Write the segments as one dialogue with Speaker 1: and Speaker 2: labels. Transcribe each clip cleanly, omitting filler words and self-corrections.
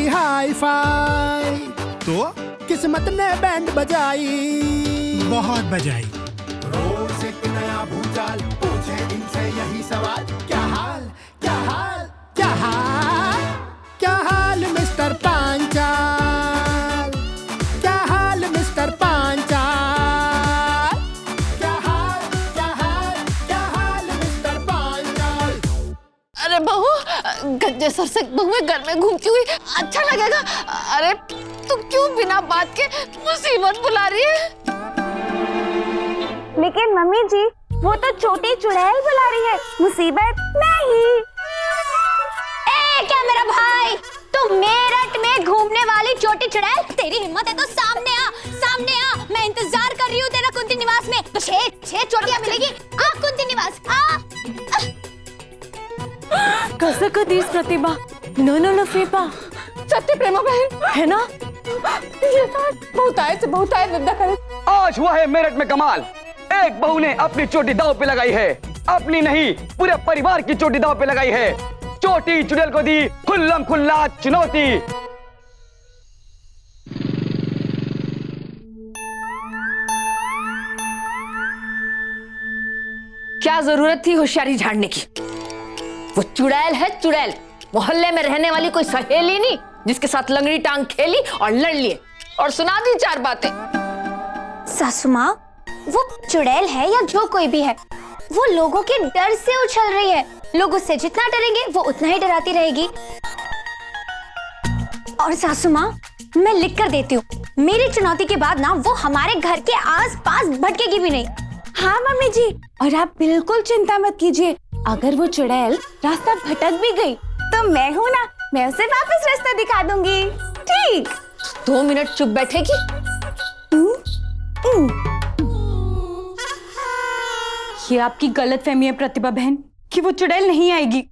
Speaker 1: थी hi fi,
Speaker 2: तो
Speaker 1: किस्मत ने बैंड बजाई,
Speaker 2: बहुत बजाई।
Speaker 1: रोज एक नया भूचाल, पूछे इनसे यही सवाल, क्या हाल क्या हाल क्या हाल, क्या हाल मिस्टर पांचाल, क्या हाल मिस्टर पांचाल, क्या हाल क्या हाल क्या हाल मिस्टर पांचाल।
Speaker 3: अरे बहू, गंजे सर से बहुएं घर में घूमती हुई अच्छा लगेगा? अरे तू क्यों बिना बात के मुसीबत बुला रही है?
Speaker 4: लेकिन मम्मी जी, वो तो छोटी चुड़ैल बुला रही है, मुसीबत नहीं। ए क्या मेरा भाई, तू मेरठ में घूमने वाली छोटी चुड़ैल, तेरी हिम्मत है तो सामने आ, सामने आ। मैं इंतजार कर रही हूँ तेरा कुंती निवास में। तो छह चोटियां मिलेगी। आ कुंती निवास आ।
Speaker 5: कसं कधीच प्रतिभा, न फेपा
Speaker 3: सत्य प्रेमा बहन
Speaker 5: है ना?
Speaker 3: ये बहुत आए विद्या करे।
Speaker 6: आज हुआ है मेरठ में कमाल। एक बहू ने अपनी चोटी दांव पे लगाई है। अपनी नहीं, पूरे परिवार की चोटी दांव पे लगाई है। चोटी चुड़ैल को दी खुल्लम खुल्ला चुनौती।
Speaker 5: क्या जरूरत थी होशियारी झाड़ने की? वो चुड़ैल है चुड़ैल, मोहल्ले में रहने वाली कोई सहेली नहीं जिसके साथ लंगड़ी टांग खेली और लड़ लिए और सुना दी चार बातें।
Speaker 4: सासू माँ, वो चुड़ैल है या जो कोई भी है, वो लोगों के डर से उछल रही है। लोग उससे जितना डरेंगे वो उतना ही डराती रहेगी। और सासू माँ, मैं लिख कर देती हूँ, मेरी चुनौती के बाद ना वो हमारे घर के आस-पास भटकेगी भी नहीं।
Speaker 5: हाँ मम्मी जी, और आप बिल्कुल चिंता मत कीजिए। अगर वो चुड़ैल रास्ता भटक भी गई तो मैं हूँ ना, मैं उसे वापस रास्ता दिखा दूंगी। ठीक? 2 मिनट चुप बैठेगी?
Speaker 7: ये आपकी गलतफहमी है प्रतिभा बहन कि वो चुड़ैल नहीं आएगी।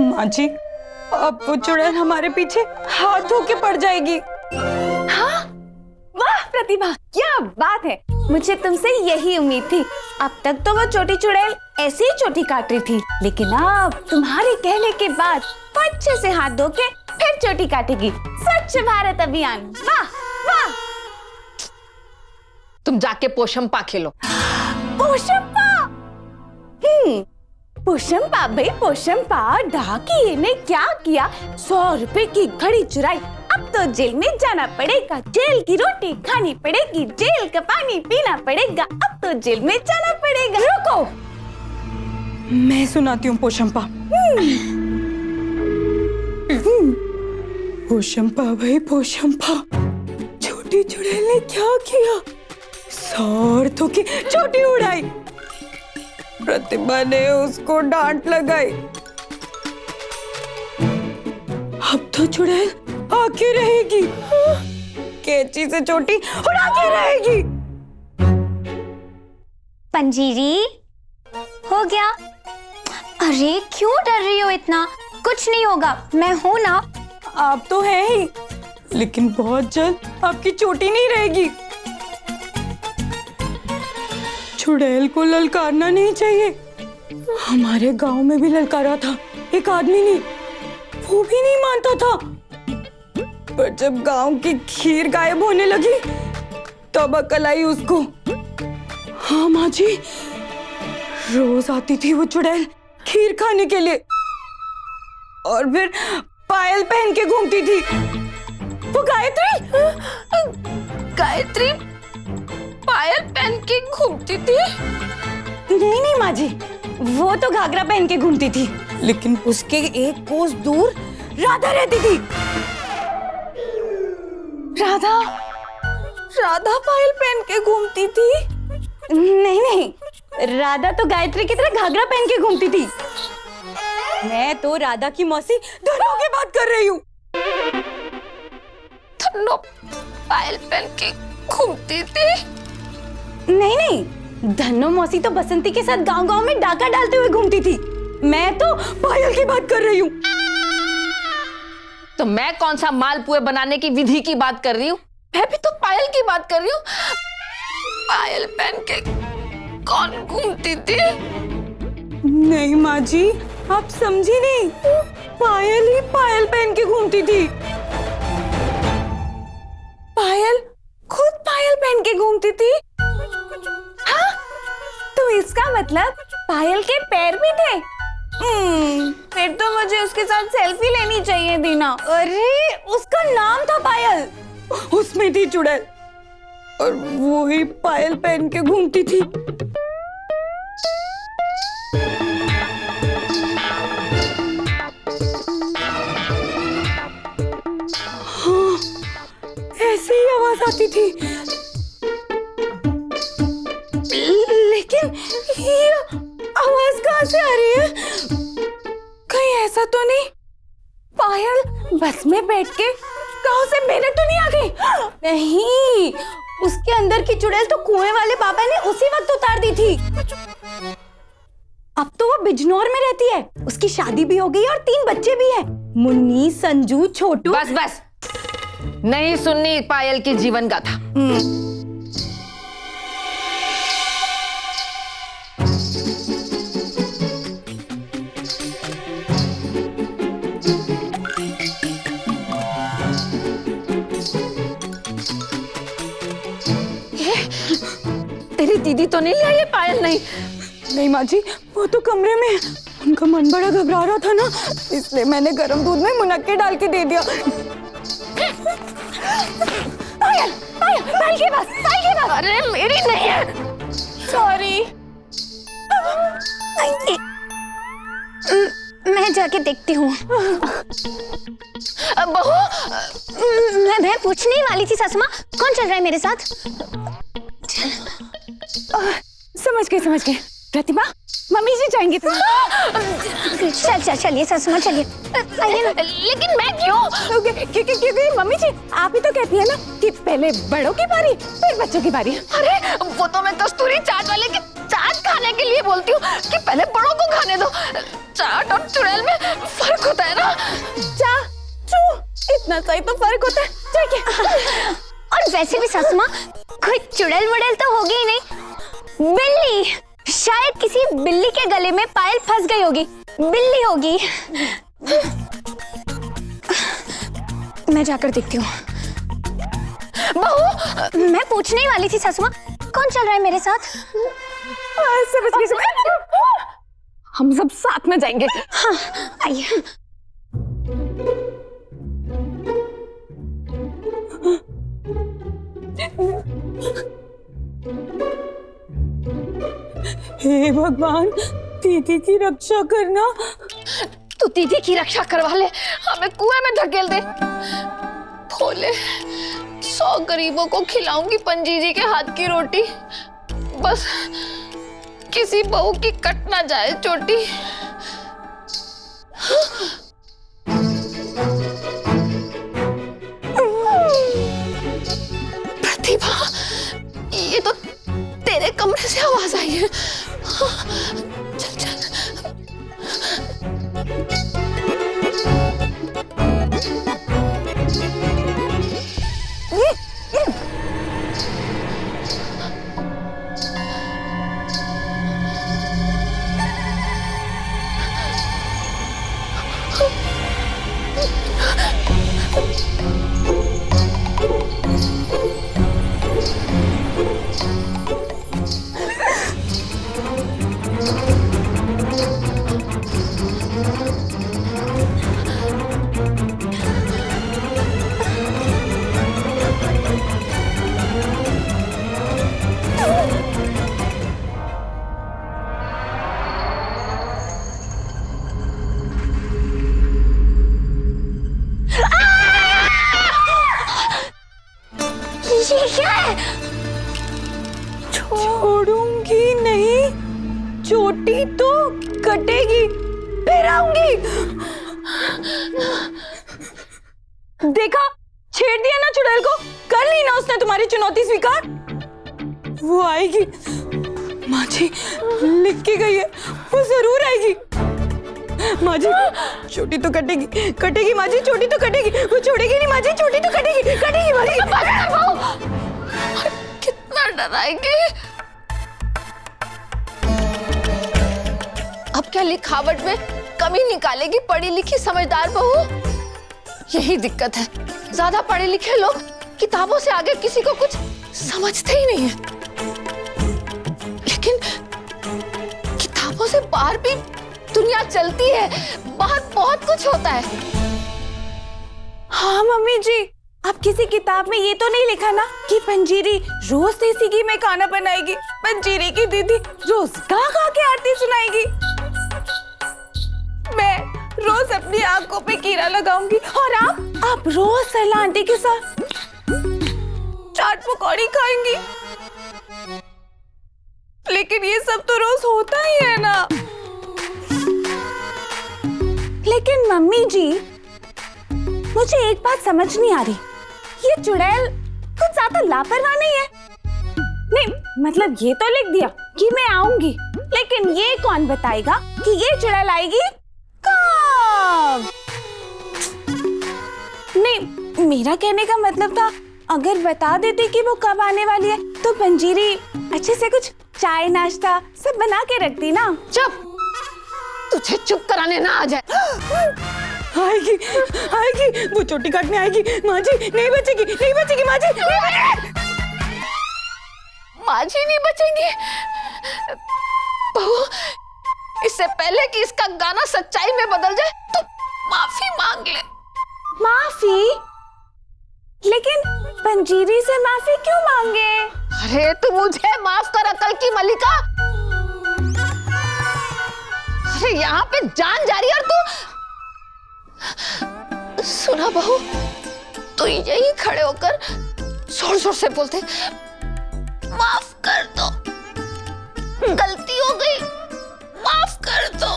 Speaker 7: माँ जी, अब वो चुड़ैल हमारे पीछे हाथ धो के पड़ जाएगी।
Speaker 5: हाँ, वाह प्रतिभा, क्या बात है। मुझे तुमसे यही उम्मीद थी। अब तक तो वो छोटी चुड़ैल ऐसे ही चोटी काट रही थी, लेकिन अब तुम्हारे कहने के बाद वो अच्छे से हाथ धो के फिर चोटी काटेगी। स्वच्छ भारत अभियान, वाह वाह।
Speaker 3: तुम जाके पोशंपा खेलो।
Speaker 5: पोशंपा? पोशंपा भाई पोशंपा, डाकिये ने क्या किया? 100 रुपए की घड़ी चुराई। अब तो जेल में जाना पड़ेगा, जेल की रोटी खानी पड़ेगी, जेल का पानी पीना पड़ेगा। अब तो जेल में जाना पड़ेगा। रुको,
Speaker 7: मैं सुनाती हूँ पोशंपा। पोशंपा भाई पोशंपा, छोटी चुड़ैल ने क्या किया? 100 अर्थों की चोटी उड़ाई। प्रतिभा ने उसको डांट लगाई। अब तो चुड़ैल आके रहेगी, कैंची से चोटी उड़ा के रहेगी।
Speaker 4: पंजीरी हो गया। अरे क्यों डर रही हो इतना? कुछ नहीं होगा, मैं हूं ना।
Speaker 7: आप तो हैं ही, लेकिन बहुत जल्द आपकी चोटी नहीं रहेगी। चुड़ैल को ललकारना नहीं चाहिए। हमारे गांव में भी ललकारा था एक आदमी ने, वो भी नहीं मानता था। पर जब गांव की खीर गायब होने लगी तब अकल आई उसको। हाँ माँ जी, रोज आती थी वो चुड़ैल खीर खाने के लिए और फिर पायल पहन के घूमती थी। वो गायत्री
Speaker 3: गायत्री पायल पहन के घूमती थी?
Speaker 7: नहीं माँ जी, वो तो घाघरा पहन के घूमती थी, लेकिन उसके एक कोस दूर राधा रहती थी।
Speaker 5: राधा? राधा पायल पहन के घूमती थी?
Speaker 7: नहीं, राधा तो गायत्री की तरह घाघरा पहन के घूमती थी। मैं तो राधा की मौसी धनु की बात कर रही हूँ।
Speaker 3: धनु पायल पहन के घूमती थी?
Speaker 7: नहीं, धनु मौसी तो बसंती के साथ गांव-गांव में डाका डालते हुए घूमती थी। मैं तो पायल की बात कर रही हूँ।
Speaker 3: तो मैं कौन सा मालपुए बनाने की विधि की बात कर रही हूँ? मैं भी तो पायल की बात कर रही हूँ। पायल पहन के कौन घूमती थी?
Speaker 7: नहीं माँ जी, आप समझी नहीं, पायल ही पायल पहन के घूमती थी।
Speaker 5: पायल खुद पायल पहन के घूमती थी? हाँ? तो इसका मतलब पायल के पैर भी थे? फिर तो मुझे उसके साथ सेल्फी लेनी चाहिए थी ना।
Speaker 7: अरे उसका नाम था पायल, उसमें थी चुड़ैल और वो ही पायल पहन के घूमती थी। हाँ, ऐसी ही आवाज आती थी, लेकिन ये आवाज कहाँ से आ रही है?
Speaker 5: कहीं ऐसा तो नहीं पायल बस में बैठ के गांव से मेरठ तो नहीं आ गई?
Speaker 7: नहीं, उसके अंदर की चुड़ैल तो कुएं वाले बाबा ने उसी वक्त उतार दी थी। अब तो वो बिजनौर में रहती है, उसकी शादी भी हो गई और 3 बच्चे भी हैं, मुन्नी, संजू, छोटू।
Speaker 3: बस बस, नहीं सुननी पायल की जीवन गाथा। तेरी दीदी तो नहीं लाई ये पायल? नहीं
Speaker 7: माँ जी, वो तो कमरे में है। उनका मन बड़ा घबरा रहा था ना, इसलिए मैंने गर्म दूध में मुनक्के डाल के दे दिया।
Speaker 4: पायल के पास।
Speaker 3: अरे मेरी नहीं है।
Speaker 5: सॉरी।
Speaker 4: मैं जाके देखती हूँ।
Speaker 3: बहू,
Speaker 4: मैं पूछने ही वाली थी सासू माँ, कौन चल रहा है मेरे साथ?
Speaker 5: समझ गए। प्रतिभा, मम्मी जी जाएंगे तो।
Speaker 4: चलिए सासू माँ, चलिए। आइए ना।
Speaker 3: लेकिन मैं क्यों?
Speaker 5: क्योंकि मम्मी जी आप ही तो कहती है ना कि पहले बड़ों की बारी फिर बच्चों की बारी।
Speaker 3: अरे वो तो मैं कस्तूरी चाट वाले की चाट खाने के लिए बोलती हूँ कि पहले बड़ों को खाने दो। चाट और चुड़ैल में फर्क होता है ना।
Speaker 5: इतना सही तो फर्क होता है। ठीक है।
Speaker 4: और वैसे भी सासू माँ, कोई चुड़ैल वुड़ैल तो होगी ही नहीं, बिल्ली। शायद किसी बिल्ली के गले में पायल फंस गई होगी, बिल्ली होगी। मैं जाकर देखती हूँ।
Speaker 3: बहू,
Speaker 4: मैं पूछने ही वाली थी सासू माँ, कौन चल रहा है मेरे साथ?
Speaker 5: समझ गई।
Speaker 3: हम सब साथ में जाएंगे।
Speaker 4: हाँ, आइए।
Speaker 7: हे भगवान, दीदी की रक्षा करना।
Speaker 3: तू दीदी की रक्षा करवा ले, हमें कुएं में धकेल दे। भोले, 100 गरीबों को खिलाऊंगी पंजीजी के हाथ की रोटी, बस किसी बहू की कट ना जाए चोटी। प्रतिभा, ये तो तेरे कमरे से आवाज आई है। चल चल।
Speaker 7: छोड़ूंगी नहीं, चोटी तो कटेगी, फिर आऊंगी। देखा, छेड़ दिया ना चुड़ैल को, कर ली ना उसने तुम्हारी चुनौती स्वीकार। वो आएगी, माँ जी लिख के गई है, वो जरूर आएगी। माँ जी, चोटी तो कटेगी, कटेगी माँ जी, चोटी तो कटेगी, वो छोड़ेगी नहीं माँ जी, चोटी तो कटेगी, कटेगी माँ जी।
Speaker 3: कितना डराएगी। अब क्या लिखावट में कमी निकालेगी पढ़ी लिखी समझदार बहू। यही दिक्कत है, ज्यादा पढ़े लिखे लोग किताबों से आगे किसी को कुछ समझते ही नहीं है। लेकिन किताबों से बाहर भी दुनिया चलती है, बाहर बहुत कुछ होता है।
Speaker 5: हाँ मम्मी जी, आप किसी किताब में ये तो नहीं लिखा ना कि पंजीरी रोज देसी घी में खाना बनाएगी, पंजीरी की दीदी रोज गा गा के आरती सुनाएगी, मैं रोज अपनी आंखों पे कीड़ा लगाऊंगी और आप रोज सरला आंटी के साथ चाट पकौड़ी खाएंगी। लेकिन ये सब तो रोज होता ही है ना। लेकिन मम्मी जी, मुझे एक बात समझ नहीं आ रही, ये चुड़ैल कुछ ज्यादा लापरवाह नहीं है? नहीं मतलब ये तो लिख दिया कि मैं आऊंगी, लेकिन ये कौन बताएगा कि ये चुड़ैल आएगी कब? नहीं, मेरा कहने का मतलब था अगर बता देते कि वो कब आने वाली है तो पंजीरी अच्छे से कुछ चाय नाश्ता सब बना के रखती ना।
Speaker 3: चुप, तुझे चुप कराने ना आ जाए।
Speaker 7: आएगी आएगी, वो चोटी काटने आएगी। माँ जी नहीं बचेगी, नहीं बचेगी माँ जी, नहीं बचेगी।
Speaker 3: माँ जी नहीं बचेंगी। बहू, इससे पहले कि इसका गाना सच्चाई में बदल जाए तो माफी मांग ले।
Speaker 5: माफी? लेकिन पंजीरी से माफी क्यों मांगे?
Speaker 3: अरे तू मुझे माफ कर अकल की मलिका। अरे यहाँ पे जान जा रही है और तू। सुना बहू, तू यही खड़े होकर जोर जोर से बोलते माफ कर दो, गलती हो गई, माफ कर दो।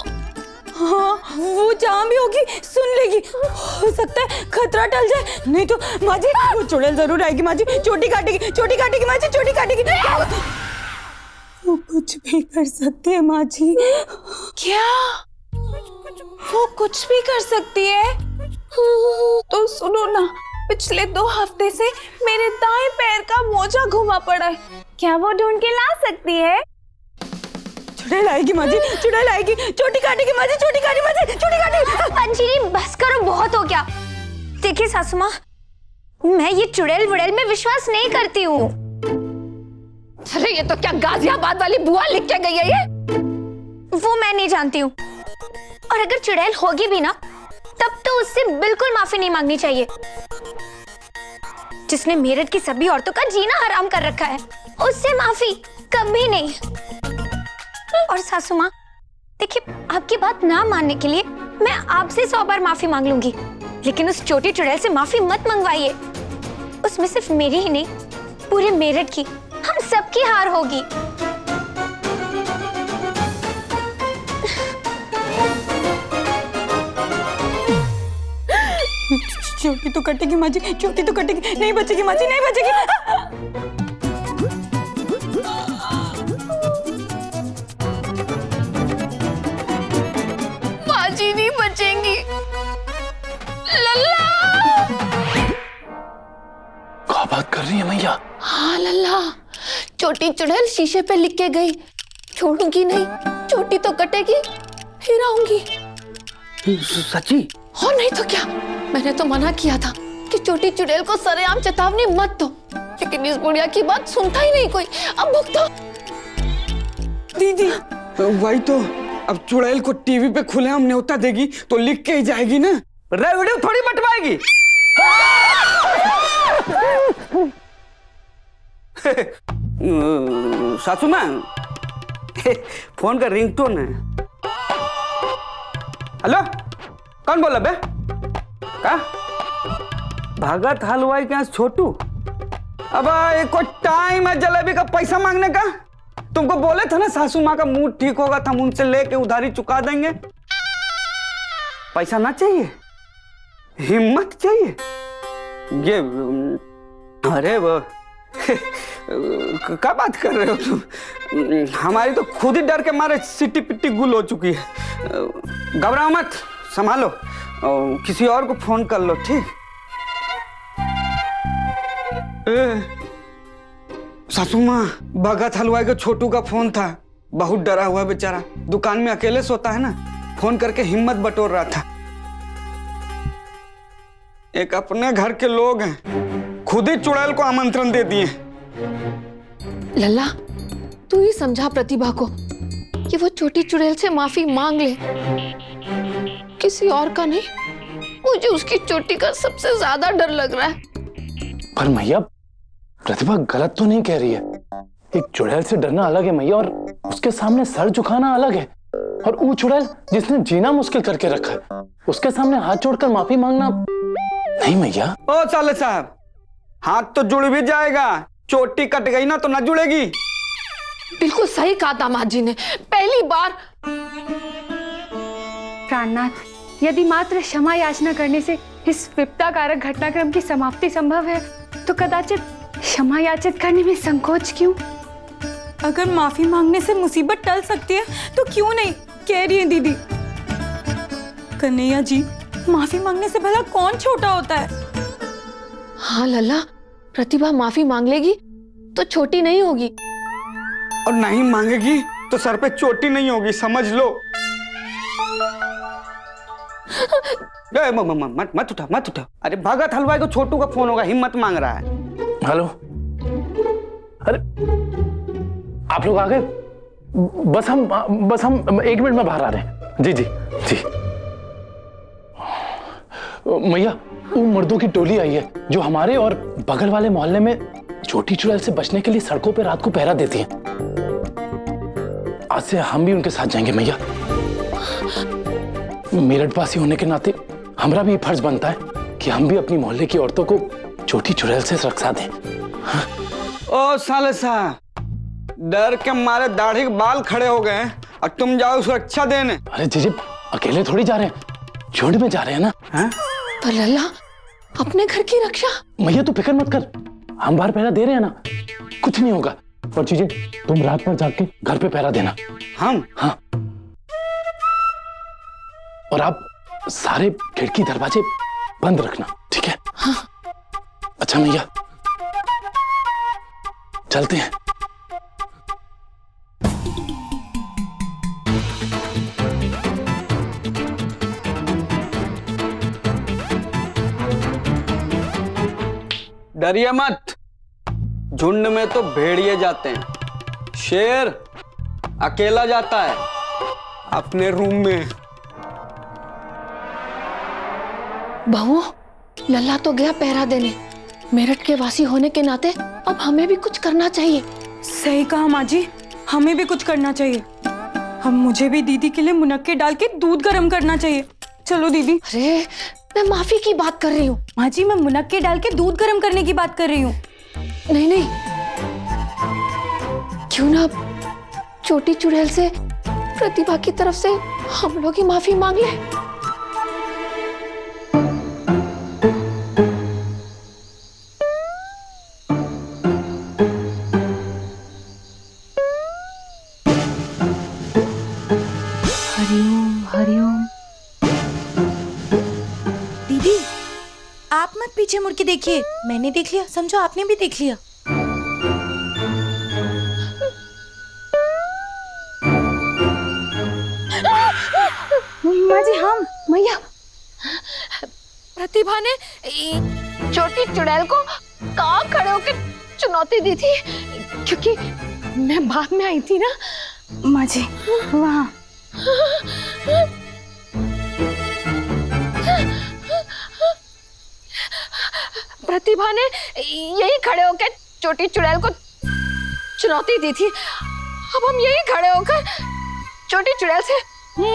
Speaker 7: हाँ, वो जहाँ भी होगी सुन लेगी। हो सकता है खतरा टल जाए, नहीं तो माँ जी वो चुड़ैल जरूर आएगी। माँ जी चोटी काटेगी, चोटी काटेगी माँ जी, चोटी काटेगी। वो कुछ भी कर सकती है माँ जी।
Speaker 5: क्या वो कुछ भी कर सकती है? तो सुनो ना, पिछले 2 हफ्ते से मेरे दाएं पैर का मोजा घुमा पड़ा है, क्या वो ढूंढ के ला सकती है?
Speaker 7: चुड़ैल आएगी माँ जी, चुड़ैल आएगी, चोटी काटेगी माँ जी, चोटी काटेगी माँ जी, चोटी काटेगी।
Speaker 4: पंजीरी बस करो, बहुत हो गया। देखिए सासू माँ, मैं ये चुड़ैल वुड़ैल में विश्वास नहीं करती हूँ।
Speaker 3: अरे ये तो क्या गाजियाबाद वाली बुआ लिख के गई है ये?
Speaker 4: वो मैं नहीं जानती हूँ, और अगर चुड़ैल होगी भी ना तब तो उससे बिल्कुल माफी नहीं मांगनी चाहिए, जिसने मेरठ की सभी औरतों का जीना हराम कर रखा है, उससे माफी कभी नहीं। और सासू माँ देखिए, आपकी बात ना मानने के लिए मैं आपसे 100 बार माफी मांग लूंगी, लेकिन उस छोटी चुड़ैल से माफी मत मंगवाइए। उसमें सिर्फ मेरी ही नहीं, पूरे मेरठ की, हम सबकी हार होगी।
Speaker 7: चोटी तो कटेगी माँ जी, चोटी तो कटेगी, नहीं बचेगी माँ जी, नहीं बचेगी।
Speaker 3: माँ जी नहीं बचेंगी। लल्ला,
Speaker 8: क्या बात कर रही है मैया?
Speaker 3: हाँ लल्ला, चोटी चुड़ैल शीशे पे लिख के गई, छोड़ूंगी नहीं, चोटी तो कटेगी, फिर आऊंगी।
Speaker 8: सच्ची?
Speaker 3: और नहीं तो क्या, मैंने तो मना किया था कि चोटी चुड़ैल को सरेआम चेतावनी मत दो, लेकिन इस बुढ़िया की बात सुनता ही नहीं कोई। अब भुगतो।
Speaker 6: दीदी वही तो, अब चुड़ैल को टीवी पे खुलेआम न्योता देगी तो लिख के ही जाएगी ना, रेडियो थोड़ी बंटवाएगी। सासू माँ, फोन का रिंगटोन है। हेलो, कौन बोला बे? का भगत हलवाई के यहाँ छोटू? अब एक टाइम है जलेबी का पैसा मांगने का। तुमको बोले थे ना सासू माँ का मूड ठीक होगा तो हम उनसे लेके उधारी चुका देंगे। पैसा ना चाहिए, हिम्मत चाहिए। ये अरे वो क्या बात कर रहे हो तुम? हमारी तो खुद ही डर के मारे सिटी पिट्टी गुल हो चुकी है। घबराओ मत, संभालो, किसी और को फोन कर लो, ठीक? सासू माँ, भगत हलवाई के छोटू का फोन था, बहुत डरा हुआ बेचारा, दुकान में अकेले सोता है ना, फोन करके हिम्मत बटोर रहा था। एक अपने घर के लोग हैं, खुद ही चुड़ैल को आमंत्रण दे दिए।
Speaker 3: लल्ला, तू ही समझा प्रतिभा को कि वो छोटी चुड़ैल से माफी मांग ले, किसी और का नहीं। मुझे उसकी चोटी का सबसे ज्यादा डर लग रहा है।
Speaker 8: पर मैया, प्रतिभा गलत तो नहीं कह रही है। एक चुड़ैल से डरना अलग है मैया, और उसके सामने सर झुकाना अलग है। और वो चुड़ैल जिसने जीना मुश्किल करके रखा है, उसके सामने हाथ जोड़कर माफी मांगना नहीं मैया।
Speaker 6: ओ साले साहब, हाथ तो जुड़ भी जाएगा, चोटी कट गई ना तो ना जुड़ेगी।
Speaker 3: बिल्कुल सही कहा दामाद जी ने। पहली बार
Speaker 5: प्राणनाथ, यदि मात्र क्षमा याचना करने से इस विपदाकारक घटनाक्रम की समाप्ति संभव है, तो कदाचित क्षमा याचित करने में संकोच क्यों?
Speaker 7: अगर माफी मांगने से मुसीबत टल सकती है तो क्यों नहीं, कह रही है दीदी। कन्हैया जी, माफी मांगने से भला कौन छोटा होता है?
Speaker 3: हाँ लल्ला, प्रतिभा माफी मांग लेगी तो छोटी नहीं होगी,
Speaker 6: और नहीं मांगेगी तो सर पे चोटी नहीं होगी, समझ लो। मत उठा, मत उठा। अरे भगत हलवाई को छोटू का फोन होगा, हिम्मत मांग रहा है।
Speaker 8: हेलो, अरे आप लोग आ गए? बस हम 1 मिनट में बाहर आ रहे हैं। जी जी जी। मैया, वो मर्दों की टोली आई है जो हमारे और बगल वाले मोहल्ले में छोटी चुड़ैल से बचने के लिए सड़कों पे रात को पहरा देती हैं। आज से हम भी उनके साथ जाएंगे मैया। मेरठवासी होने के नाते हमारा भी फर्ज बनता है कि हम भी अपनी मोहल्ले की औरतों को छोटी चुड़ैल से रक्षा दें। हाँ?
Speaker 6: ओ साले साहब, डर के मारे दाढ़ी के बाल खड़े हो गए हैं और तुम जाओ सुरक्षा देने।
Speaker 8: अरे जीजी, अकेले थोड़ी जा रहे हैं, झुंड में जा रहे हैं ना। हाँ?
Speaker 3: पर लल्ला, अपने घर की रक्षा।
Speaker 8: मैया तू फिक्र मत कर, हम बाहर पहरा दे रहे हैं ना, कुछ नहीं होगा। और जीजी, तुम रात भर जाग के घर पे पहरा देना।
Speaker 6: हम?
Speaker 8: हाँ। और आप सारे खिड़की दरवाजे बंद रखना, ठीक है?
Speaker 3: हाँ।
Speaker 8: अच्छा मैया, चलते हैं।
Speaker 6: डरिए मत, झुंड में तो भेड़िए जाते हैं, शेर अकेला जाता है अपने रूम में।
Speaker 3: बहू, लल्ला तो गया पहरा देने। मेरठ के वासी होने के नाते अब हमें भी कुछ करना चाहिए।
Speaker 7: सही कहा माँ जी, हमें भी कुछ करना चाहिए। अब मुझे भी दीदी के लिए मुनक्के डाल के दूध गर्म करना चाहिए। चलो दीदी।
Speaker 3: अरे, मैं माफी की बात कर रही हूँ।
Speaker 7: माँ जी, मैं मुनक्के डाल के दूध गर्म करने की बात कर रही हूँ।
Speaker 3: नहीं नहीं, क्यों ना छोटी चुड़ैल से प्रतिभा की तरफ से हम लोग ही माफी मांग ले।
Speaker 5: हरिओम हरिओम।
Speaker 9: दीदी, आप मत पीछे मुड़ के देखिए, मैंने देख लिया, समझो आपने भी देख लिया।
Speaker 5: माँ जी, हम
Speaker 3: मैया, प्रतिभा ने छोटी चुड़ैल को कहाँ खड़े होकर चुनौती दी थी, क्योंकि मैं बाद में आई थी ना।
Speaker 5: माँ जी, वहाँ।
Speaker 3: प्रतिभा ने यही खड़े होकर छोटी चुड़ैल को चुनौती दी थी। अब हम यही खड़े होकर छोटी चुड़ैल से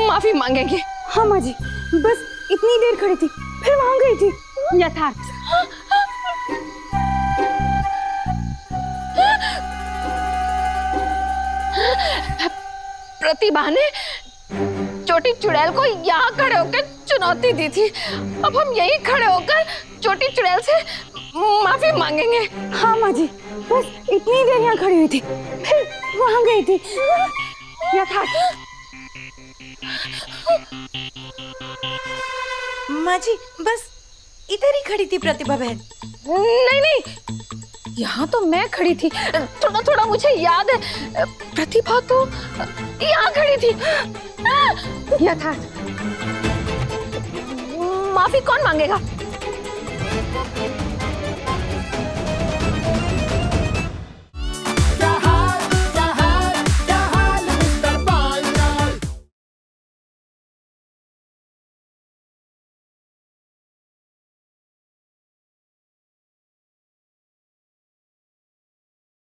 Speaker 3: माफी मांगेंगे।
Speaker 5: हाँ माँ जी, बस इतनी देर खड़ी थी, फिर वहां गई थी। यथार्थ।
Speaker 3: प्रतिभा ने छोटी चुड़ैल को यहाँ खड़े होकर चुनौती दी थी। अब हम यही खड़े होकर छोटी चुड़ैल से माफी मांगेंगे।
Speaker 5: हाँ माँ जी, बस इतनी देर यहाँ खड़ी हुई थी, फिर वहां गई थी। यथार्थ।
Speaker 9: माँ जी, बस इधर ही खड़ी थी प्रतिभा बहन।
Speaker 3: नहीं नहीं, यहाँ तो मैं खड़ी थी। थोड़ा थोड़ा मुझे याद है, प्रतिभा तो यहाँ खड़ी थी।
Speaker 5: यथार्थ।
Speaker 3: माफी कौन मांगेगा?